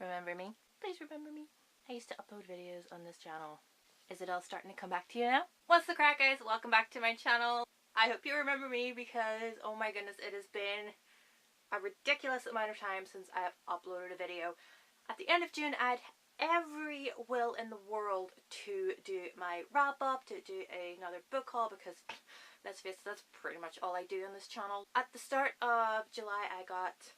Remember me? Please remember me. I used to upload videos on this channel. Is it all starting to come back to you now? What's the crack, guys? Welcome back to my channel. I hope you remember me because, oh my goodness, it has been a ridiculous amount of time since I have uploaded a video. At the end of June, I had every will in the world to do my wrap up, to do another book haul, because let's face it, that's pretty much all I do on this channel. At the start of July, I got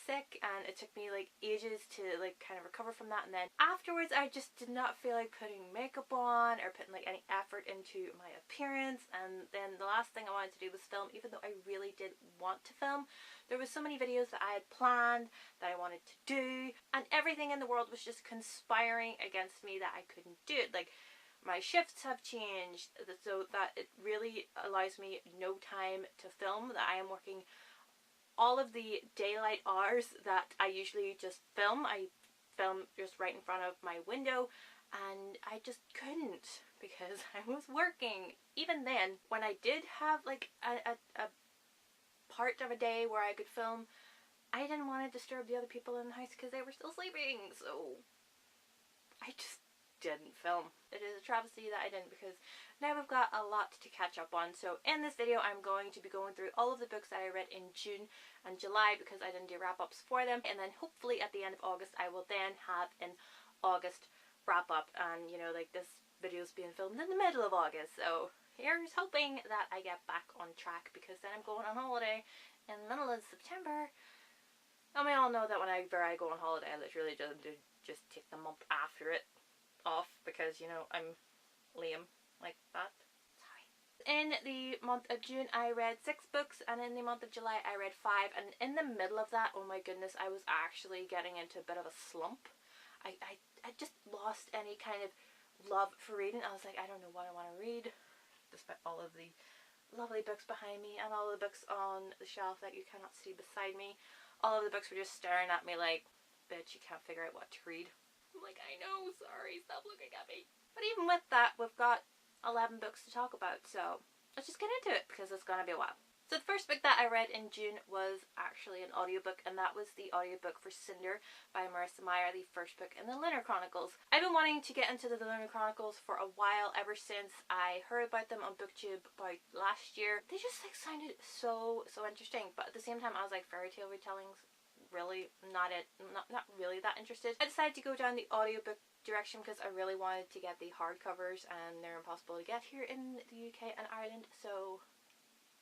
sick and it took me like ages to like kind of recover from that, and then afterwards I just did not feel like putting makeup on or putting like any effort into my appearance. And then the last thing I wanted to do was film, even though I really did want to film. There was so many videos that I had planned that I wanted to do, and everything in the world was just conspiring against me that I couldn't do it. Like, my shifts have changed so that it really allows me no time to film, that I am working all of the daylight hours that I usually just film. I film just right in front of my window, and I just couldn't because I was working. Even then, when I did have like a part of a day where I could film, I didn't want to disturb the other people in the house because they were still sleeping, so I just didn't film. It is a travesty that I didn't, because now we've got a lot to catch up on. So in this video I'm going to be going through all of the books that I read in June and July, because I didn't do wrap-ups for them, and then hopefully at the end of August I will then have an August wrap-up. And you know, like, this video's being filmed in the middle of August, so here's hoping that I get back on track, because then I'm going on holiday in the middle of September. And we all know that whenever I go on holiday I literally just take the month after it off, because, you know, I'm lame like that. Sorry. In the month of June I read 6 books, and in the month of July I read 5, and in the middle of that, oh my goodness, I was actually getting into a bit of a slump. I just lost any kind of love for reading. I was like, I don't know what I want to read, despite all of the lovely books behind me and all the books on the shelf that you cannot see beside me. All of the books were just staring at me like, bitch, you can't figure out what to read. I'm like, I know, sorry, stop looking at me. But even with that, we've got 11 books to talk about, so let's just get into it, because it's gonna be a while. So the first book that I read in June was actually an audiobook, and that was the audiobook for Cinder by Marissa Meyer, the first book in the Lunar Chronicles. I've been wanting to get into the Lunar Chronicles for a while, ever since I heard about them on BookTube about last year. They just like sounded so interesting, but at the same time I was like, fairy tale retellings, really not really that interested. I decided to go down the audiobook direction because I really wanted to get the hardcovers, and they're impossible to get here in the UK and Ireland, so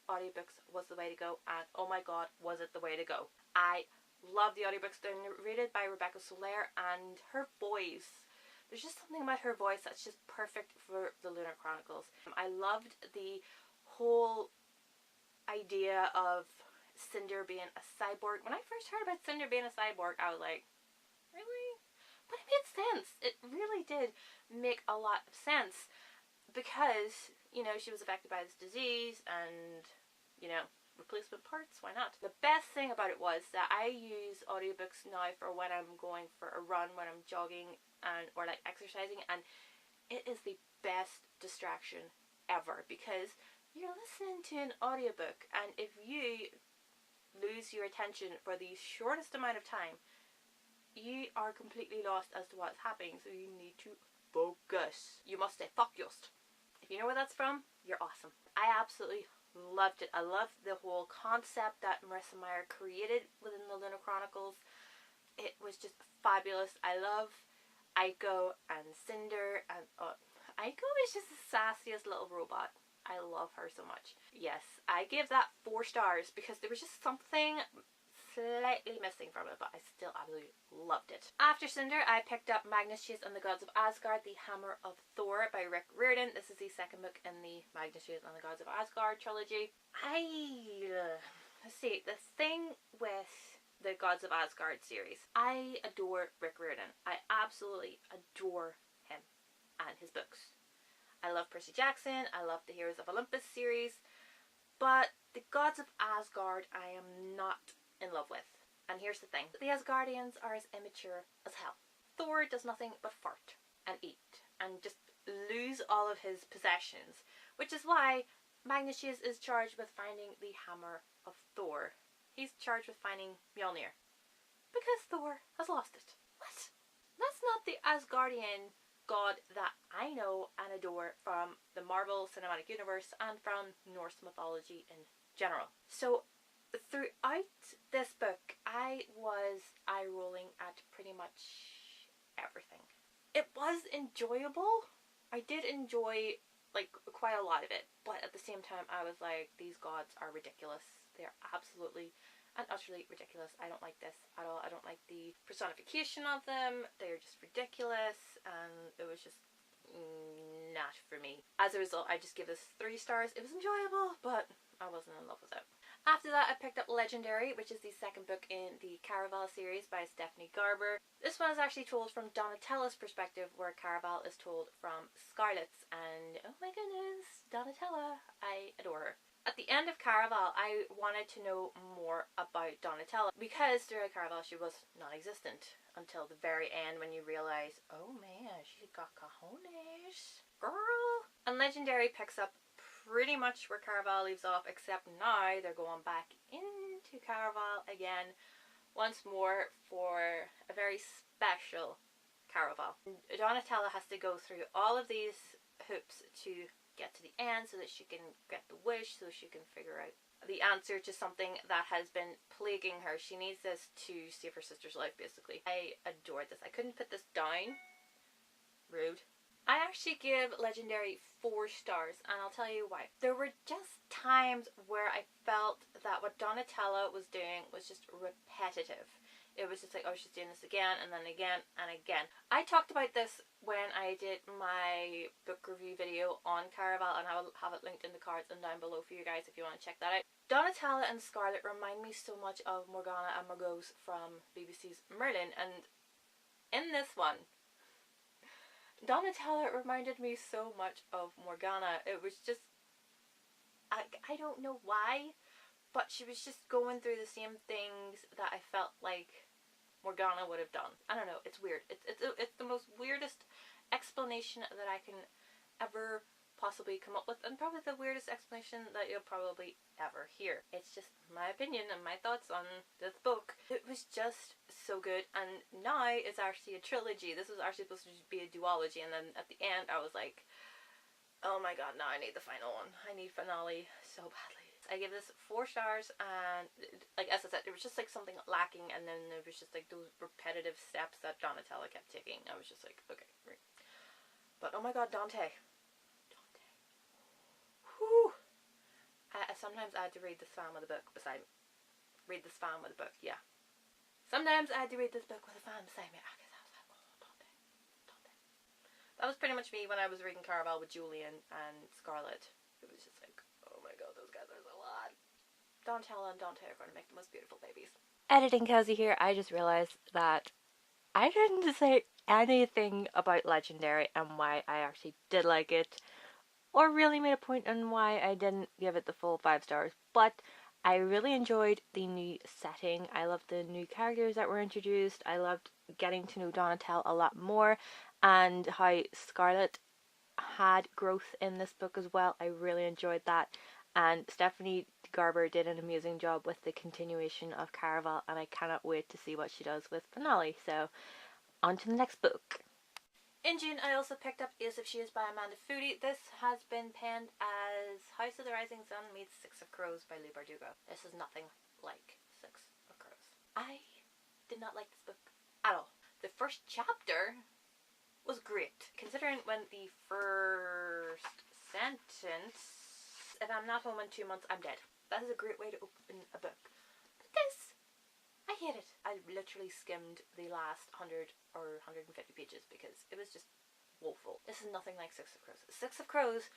audiobooks was the way to go. And oh my god, was it the way to go. I love the audiobooks. They're narrated by Rebecca Soler, and her voice, there's just something about her voice that's just perfect for the Lunar Chronicles. I loved the whole idea of Cinder being a cyborg. When I first heard about Cinder being a cyborg, I was like, really? But it made sense. It really did make a lot of sense, because, you know, she was affected by this disease, and, you know, replacement parts, why not? The best thing about it was that I use audiobooks now for when I'm going for a run, when I'm jogging, and or like exercising, and it is the best distraction ever, because you're listening to an audiobook, and if you lose your attention for the shortest amount of time, you are completely lost as to what's happening. So you need to focus. You must stay focused. If you know where that's from, you're awesome. I absolutely loved it. I loved the whole concept that Marissa Meyer created within the Lunar Chronicles. It was just fabulous. I love Aiko and Cinder, and Aiko is just the sassiest little robot. I love her so much. Yes, I gave that 4 stars because there was just something slightly missing from it, but I still absolutely loved it. After Cinder, I picked up Magnus Chase and the Gods of Asgard, The Hammer of Thor by Rick Riordan. This is the second book in the Magnus Chase and the Gods of Asgard trilogy. Let's see, the thing with the Gods of Asgard series, I adore Rick Riordan. I absolutely adore him and his books. I love Percy Jackson, I love the Heroes of Olympus series, but the Gods of Asgard I am not in love with. And here's the thing, the Asgardians are as immature as hell. Thor does nothing but fart and eat and just lose all of his possessions, which is why Magnus Chase is charged with finding the Hammer of Thor. He's charged with finding Mjolnir, because Thor has lost it. What? Asgardian god that I know and adore from the Marvel Cinematic Universe and from Norse mythology in general. So throughout this book, I was eye-rolling at pretty much everything. It was enjoyable. I did enjoy like quite a lot of it, but at the same time I was like, these gods are ridiculous. They're absolutely and utterly ridiculous. I don't like this at all. I don't like the personification of them. They're just ridiculous, and it was just not for me. As a result, I just give this 3 stars. It was enjoyable, but I wasn't in love with it. After that, I picked up Legendary, which is the second book in the Caraval series by Stephanie Garber. This one is actually told from Donatella's perspective, where Caraval is told from Scarlet's, and oh my goodness, Donatella, I adore her. At the end of Caraval, I wanted to know more about Donatella, because throughout Caraval she was non-existent until the very end, when you realise, oh man, she's got cojones, girl. And Legendary picks up pretty much where Caraval leaves off, except now they're going back into Caraval again once more for a very special Caraval. Donatella has to go through all of these hoops to get to the end so that she can get the wish, so she can figure out the answer to something that has been plaguing her. She needs this to save her sister's life, basically. I adored this. I couldn't put this down. Rude. I actually give Legendary 4 stars, and I'll tell you why. There were just times where I felt that what Donatella was doing was just repetitive. It was just like, oh, she's doing this again, and then again, and again. I talked about this when I did my book review video on Caraval, and I will have it linked in the cards and down below for you guys if you want to check that out. Donatella and Scarlet remind me so much of Morgana and Margot's from BBC's Merlin, and in this one, Donatella reminded me so much of Morgana. It was just, I don't know why, but she was just going through the same things that I felt like Morgana would have done. I don't know, it's weird. It's the most weirdest explanation that I can ever possibly come up with, and probably the weirdest explanation that you'll probably ever hear. It's just my opinion and my thoughts on this book. It was just so good, and now it's actually a trilogy. This was actually supposed to be a duology, and then at the end I was like, oh my god, now I need the final one. I need finale so badly. I give this 4 stars, and like as I said, it was just like something lacking, and then there was just like those repetitive steps that Donatella kept taking. I was just like, okay, great. But oh my god, Dante. Whew. Sometimes I had to read this fan with a book beside me. Read this fan with a book, yeah. Sometimes I had to read this book with a fan beside me, because I was like, oh, Dante. That was pretty much me when I was reading Caraval with Julian and Scarlet. It was just like, oh my god, those guys are so hot. Donatella and Dante are going to make the most beautiful babies. Editing Cozy here, I just realized that I didn't say anything about Legendary and why I actually did like it, or really made a point on why I didn't give it the full 5 stars, but I really enjoyed the new setting. I loved the new characters that were introduced. I loved getting to know Donatella a lot more, and how Scarlet had growth in this book as well. I really enjoyed that, and Stephanie Garber did an amazing job with the continuation of Caraval, and I cannot wait to see what she does with finale. So on to the next book. In June, I also picked up As If She Is by Amanda Foody. This has been penned as House of the Rising Sun meets Six of Crows by Leigh Bardugo. This is nothing like Six of Crows. I did not like this book at all. The first chapter was great, considering when the first sentence, if I'm not home in 2 months, I'm dead. That is a great way to open a book. But this, I hate it. I literally skimmed the last 100 or 150 pages because it was just woeful. This is nothing like Six of Crows. Six of Crows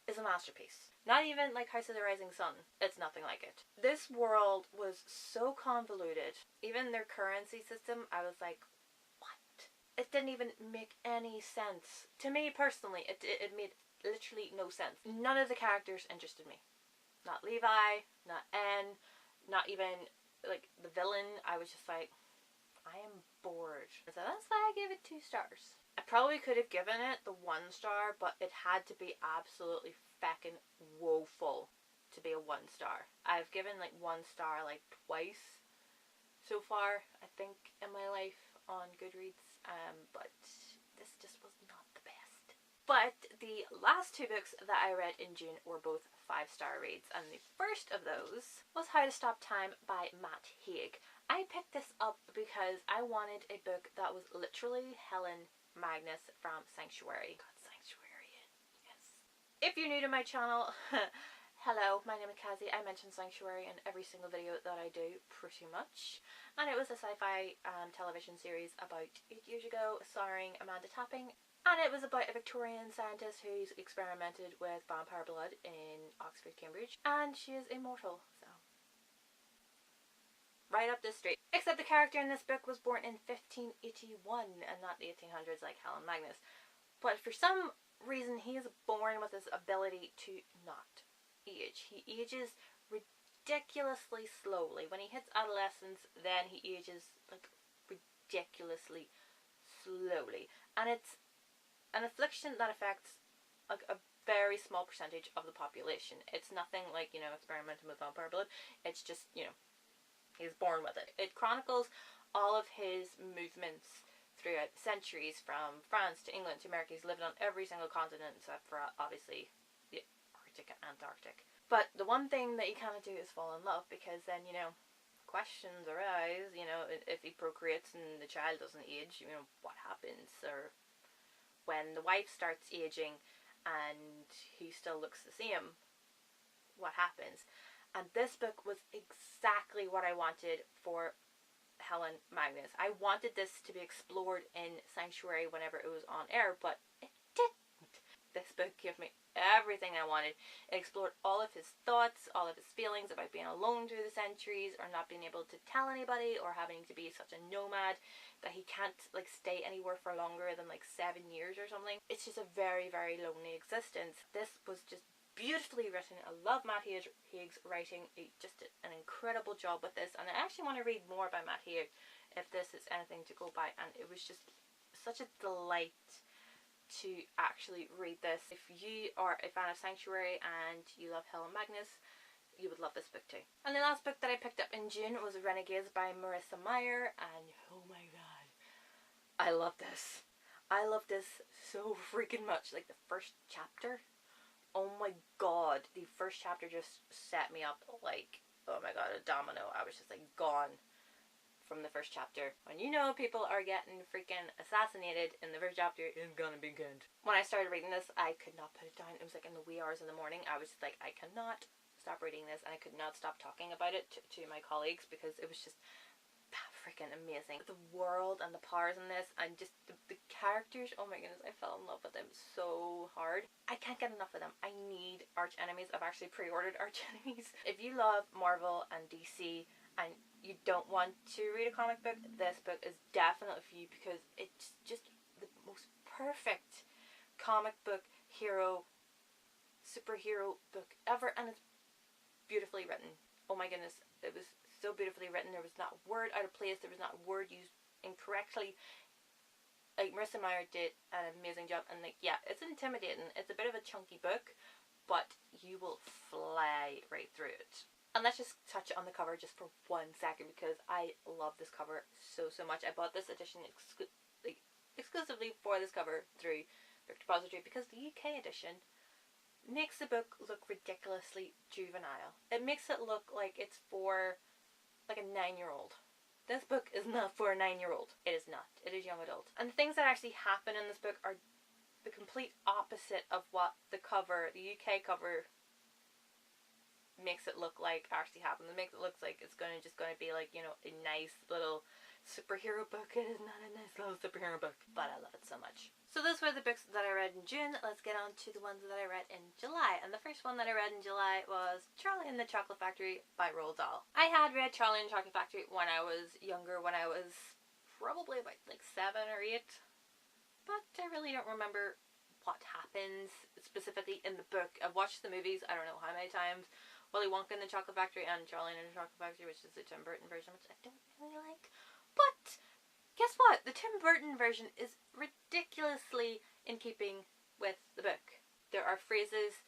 is a masterpiece. Not even like House of the Rising Sun. It's nothing like it. This world was so convoluted. Even their currency system, I was like, what? It didn't even make any sense. To me personally, it made literally no sense. None of the characters interested me. Not Levi, not N, not even like the villain. I was just like, I am bored. So that's why I gave it 2 stars. I probably could have given it the 1 star, but it had to be absolutely feckin' woeful to be a 1 star. I've given like 1 star like twice so far, I think, in my life on Goodreads, but this just was not the best. But the last two books that I read in June were both 5-star reads, and the first of those was How to Stop Time by Matt Haig. I picked this up because I wanted a book that was literally Helen Magnus from Sanctuary. God, Sanctuary, yes. If you're new to my channel, hello, my name is Kazzy. I mention Sanctuary in every single video that I do, pretty much. And it was a sci-fi television series about 8 years ago, starring Amanda Tapping. And it was about a Victorian scientist who's experimented with vampire blood in Oxford, Cambridge. And she is immortal, so right up this street. Except the character in this book was born in 1581 and not the 1800s like Helen Magnus. But for some reason he is born with this ability to not age. He ages ridiculously slowly. When he hits adolescence, then he ages like ridiculously slowly. And it's an affliction that affects like a very small percentage of the population. It's nothing like, you know, experimenting with vampire blood. It's just, you know, he's born with it. It chronicles all of his movements throughout centuries, from France to England to America. He's lived on every single continent except for obviously the Arctic and Antarctic. But the one thing that you cannot do is fall in love, because then, you know, questions arise, you know, if he procreates and the child doesn't age, you know, what happens? Or when the wife starts aging and he still looks the same, what happens? And this book was exactly what I wanted for Helen Magnus. I wanted this to be explored in Sanctuary whenever it was on air, but it didn't. This book gave me everything I wanted. It explored all of his thoughts, all of his feelings about being alone through the centuries, or not being able to tell anybody, or having to be such a nomad that he can't like stay anywhere for longer than like 7 years or something. It's just a very, very lonely existence. This was just beautifully written. I love Matt Haig's writing. He just did an incredible job with this, and I actually want to read more by Matt Haig if this is anything to go by. And it was just such a delight to actually read this. If you are a fan of Sanctuary and you love Helen Magnus, you would love this book too. And the last book that I picked up in June was Renegades by Marissa Meyer, and oh my god, I love this. I love this so freaking much. Like the first chapter, oh my god, the first chapter just set me up like, oh my god, a domino. I was just like gone from the first chapter. When you know people are getting freaking assassinated in the first chapter, it's gonna be good. When I started reading this, I could not put it down. It was like in the wee hours in the morning. I was just like, I cannot stop reading this, and I could not stop talking about it to my colleagues, because it was just freaking amazing. The world and the powers in this, and just the characters, oh my goodness, I fell in love with them so hard. I can't get enough of them. I need Arch Enemies. I've actually pre-ordered Arch Enemies. If you love Marvel and DC and you don't want to read a comic book, this book is definitely for you, because it's just the most perfect comic book superhero book ever, and it's beautifully written. Oh my goodness, it was so beautifully written. There was not a word out of place. There was not a word used incorrectly. Like, Marissa Meyer did an amazing job, and like, yeah, it's intimidating. It's a bit of a chunky book, but you will fly right through it. And let's just touch on the cover just for 1 second, because I love this cover so much. I bought this edition exclusively for this cover through Book Depository, because the UK edition makes the book look ridiculously juvenile. It makes it look like it's for like a 9-year-old. This book is not for a 9-year-old. It is not. It is young adult. And the things that actually happen in this book are the complete opposite of what the cover, the UK cover, makes it look like actually happens. It makes it look like it's gonna be like, you know, a nice little superhero book. It is not a nice little superhero book, but I love it so much. So those were the books that I read in June. Let's get on to the ones that I read in July. And the first one that I read in July was Charlie and the Chocolate Factory by Roald Dahl. I had read Charlie and the Chocolate Factory when I was younger, when I was probably about like 7 or 8. But I really don't remember what happens specifically in the book. I've watched the movies I don't know how many times. Willy Wonka and the Chocolate Factory and Charlie and the Chocolate Factory, which is the Tim Burton version, which I don't really like. But guess what? The Tim Burton version is ridiculously in keeping with the book. There are phrases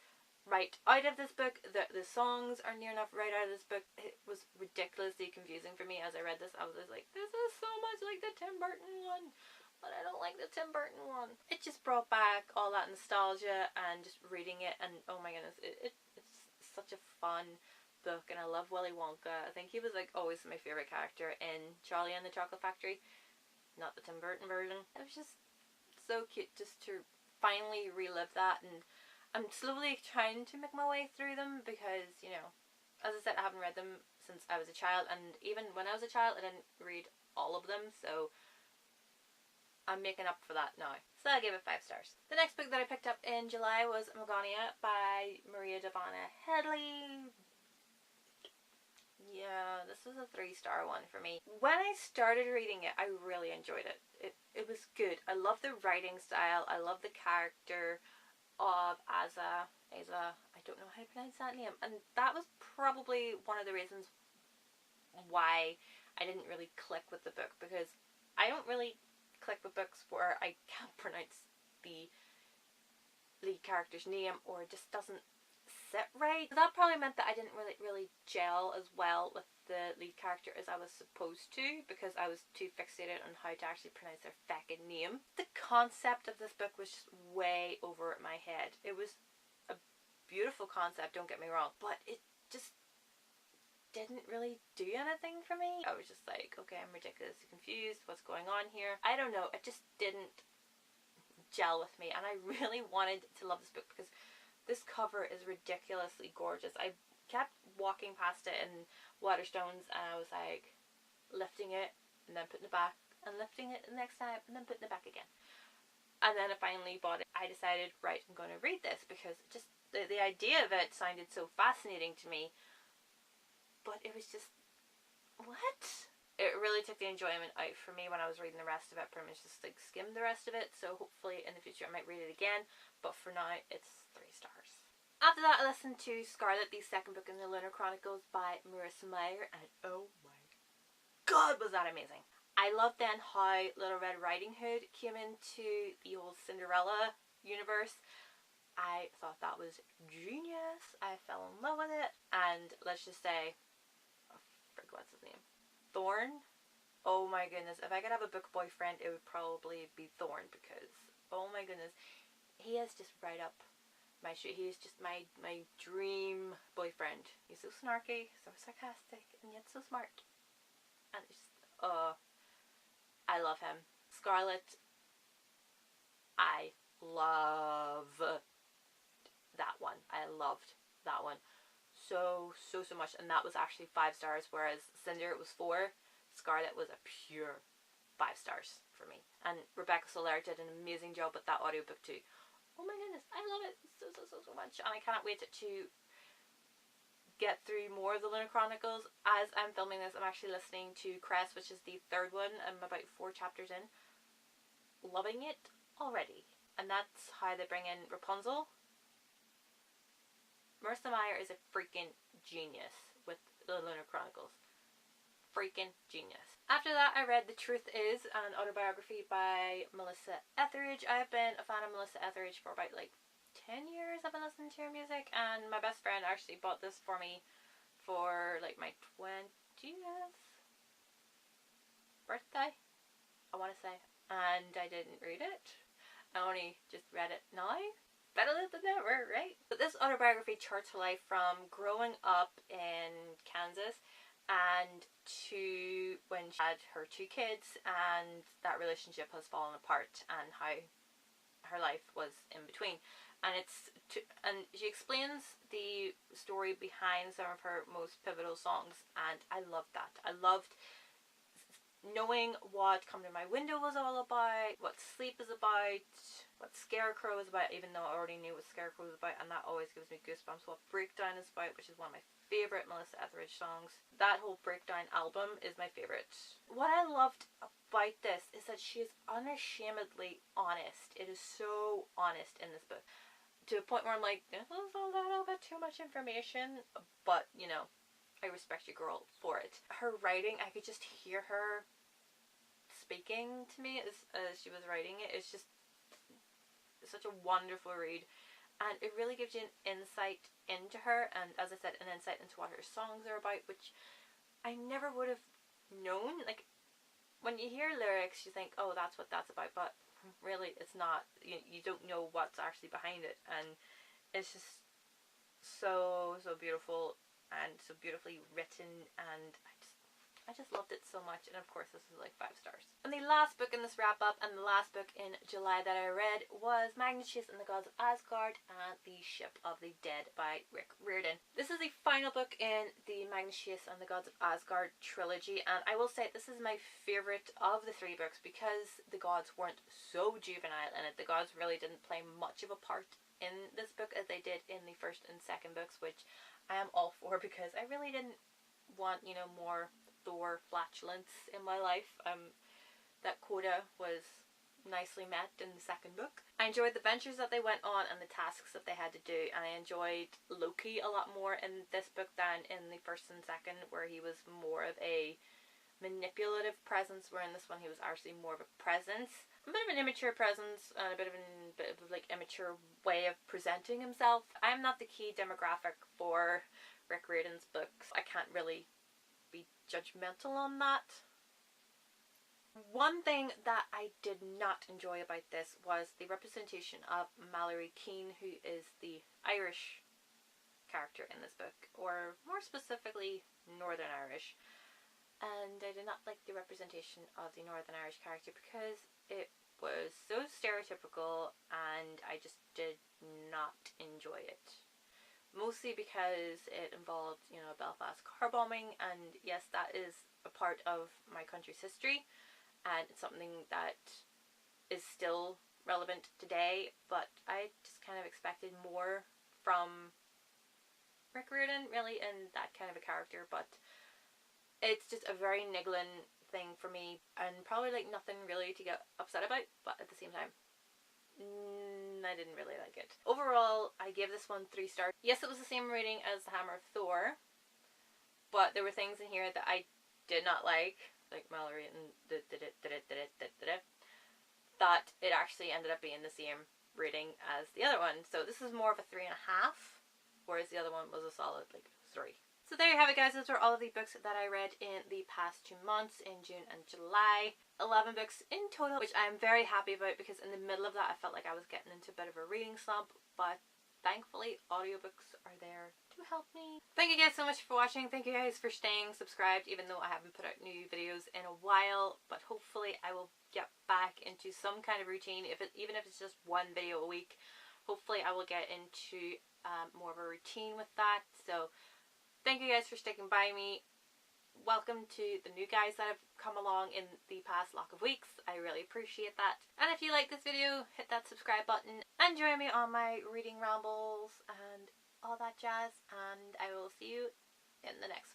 right out of this book. The songs are near enough right out of this book. It was ridiculously confusing for me as I read this. I was like, this is so much like the Tim Burton one, but I don't like the Tim Burton one. It just brought back all that nostalgia and just reading it, and oh my goodness, it's such a fun book, and I love Willy Wonka. I think he was like always my favorite character in Charlie and the Chocolate Factory, not the Tim Burton version. It was just so cute just to finally relive that, and I'm slowly trying to make my way through them because, you know, as I said, I haven't read them since I was a child, and even when I was a child I didn't read all of them, so I'm making up for that now. So I gave it 5 stars. The next book that I picked up in July was Magonia by Maria Davana Headley. Yeah, this was a 3-star one for me. When I started reading it, I really enjoyed it. It was good. I love the writing style. I love the character of Asa, I don't know how to pronounce that name, and that was probably one of the reasons why I didn't really click with the book, because I don't really click with books where I can't pronounce the lead character's name or it just doesn't sit right. That probably meant that I didn't really gel as well with the lead character as I was supposed to, because I was too fixated on how to actually pronounce their feckin' name. The concept of this book was just way over my head. It was a beautiful concept, don't get me wrong, but it just didn't really do anything for me. I was just like, okay, I'm ridiculously confused. What's going on here? I don't know. It just didn't gel with me, and I really wanted to love this book because this cover is ridiculously gorgeous. I kept walking past it in Waterstones and I was like lifting it and then putting it back and lifting it the next time and then putting it back again. And then I finally bought it. I decided, right, I'm going to read this because just the idea of it sounded so fascinating to me, but it was just, what? It really took the enjoyment out for me when I was reading the rest of it. Pretty much just like skimmed the rest of it, so hopefully in the future I might read it again, but for now it's 3 stars. After that, I listened to Scarlet, the second book in the Lunar Chronicles by Marissa Meyer, and oh my god, was that amazing. I loved then how Little Red Riding Hood came into the whole Cinderella universe. I thought that was genius. I fell in love with it, and let's just say, oh frig, what's his name? Thorn? Oh my goodness, if I could have a book boyfriend, it would probably be Thorn, because, oh my goodness, he is just right up my street. He's just my dream boyfriend. He's so snarky, so sarcastic, and yet so smart. And it's just, I love him. Scarlet, I love that one. I loved that one so much, and that was actually 5 stars, whereas Cinder was 4. Scarlet was a pure 5 stars for me. And Rebecca Soler did an amazing job with that audiobook too. Oh my goodness, I love it so much, and I cannot wait to get through more of the Lunar Chronicles. As I'm filming this, I'm actually listening to Crest, which is the 3rd one. I'm about 4 chapters in. Loving it already. And that's how they bring in Rapunzel. Marissa Meyer is a freaking genius with the Lunar Chronicles. Freaking genius. After that, I read The Truth Is, an autobiography by Melissa Etheridge. I've been a fan of Melissa Etheridge for about like 10 years. I've been listening to her music, and my best friend actually bought this for me for like my 20th birthday, I want to say, and I didn't read it. I only just read it now. Better late than never, right? But this autobiography charts her life from growing up in Kansas and to when she had her 2 kids, and that relationship has fallen apart, and how her life was in between. And and she explains the story behind some of her most pivotal songs, and I loved that. I loved knowing what Come to My Window was all about, what Sleep is about, what Scarecrow is about, even though I already knew what Scarecrow was about, and that always gives me goosebumps. What Breakdown is about, which is one of my favourite Melissa Etheridge songs. That whole Breakdown album is my favourite. What I loved about this is that she is unashamedly honest. It is so honest in this book, to a point where I'm like, this is a little bit too much information, but, you know, I respect your girl for it. Her writing, I could just hear her speaking to me as she was writing it. It's just such a wonderful read, and it really gives you an insight into her, and as I said, an insight into what her songs are about, which I never would have known. Like, when you hear lyrics, you think, oh, that's what that's about, but really it's not. You don't know what's actually behind it, and it's just so beautiful and so beautifully written, and I just loved it so much. And of course this is like 5 stars. And the last book in this wrap up, and the last book in July that I read, was Magnetius and the Gods of Asgard and the Ship of the Dead by Rick Riordan. This is the final book in the Magnetius and the Gods of Asgard trilogy, and I will say this is my favourite of the 3 books because the gods weren't so juvenile in it. The gods really didn't play much of a part in this book as they did in the first and second books, which I am all for because I really didn't want, you know, more Thor flatulence in my life. That quota was nicely met in the second book. I enjoyed the ventures that they went on and the tasks that they had to do, and I enjoyed Loki a lot more in this book than in the first and second, where he was more of a manipulative presence, where in this one he was actually more of a presence. A bit of an immature presence and a bit of like immature way of presenting himself. I'm not the key demographic for Rick Riordan's books. I can't really be judgmental on that. One thing that I did not enjoy about this was the representation of Mallory Keane, who is the Irish character in this book, or more specifically Northern Irish. And I did not like the representation of the Northern Irish character because it was so stereotypical, and I just did not enjoy it. Mostly because it involved, you know, Belfast car bombing, and yes, that is a part of my country's history, and it's something that is still relevant today, but I just kind of expected more from Rick Riordan, really, in that kind of a character. But it's just a very niggling thing for me, and probably like nothing really to get upset about, but at the same time, I didn't really like it. Overall, I gave this one 3 stars. Yes, it was the same rating as The Hammer of Thor, but there were things in here that I did not like Mallory and that it actually ended up being the same rating as the other one. So this is more of a 3.5, whereas the other one was a solid like 3. So there you have it, guys. Those are all of the books that I read in the past 2 months, in June and July. 11 books in total, which I'm very happy about, because in the middle of that I felt like I was getting into a bit of a reading slump, but thankfully audiobooks are there to help me. Thank you guys so much for watching. Thank you guys for staying subscribed, even though I haven't put out new videos in a while, but hopefully I will get back into some kind of routine, even if it's just 1 video a week. Hopefully I will get into more of a routine with that. So thank you guys for sticking by me. Welcome to the new guys that have come along in the past lock of weeks. I really appreciate that. And if you like this video, hit that subscribe button and join me on my reading rambles and all that jazz. And I will see you in the next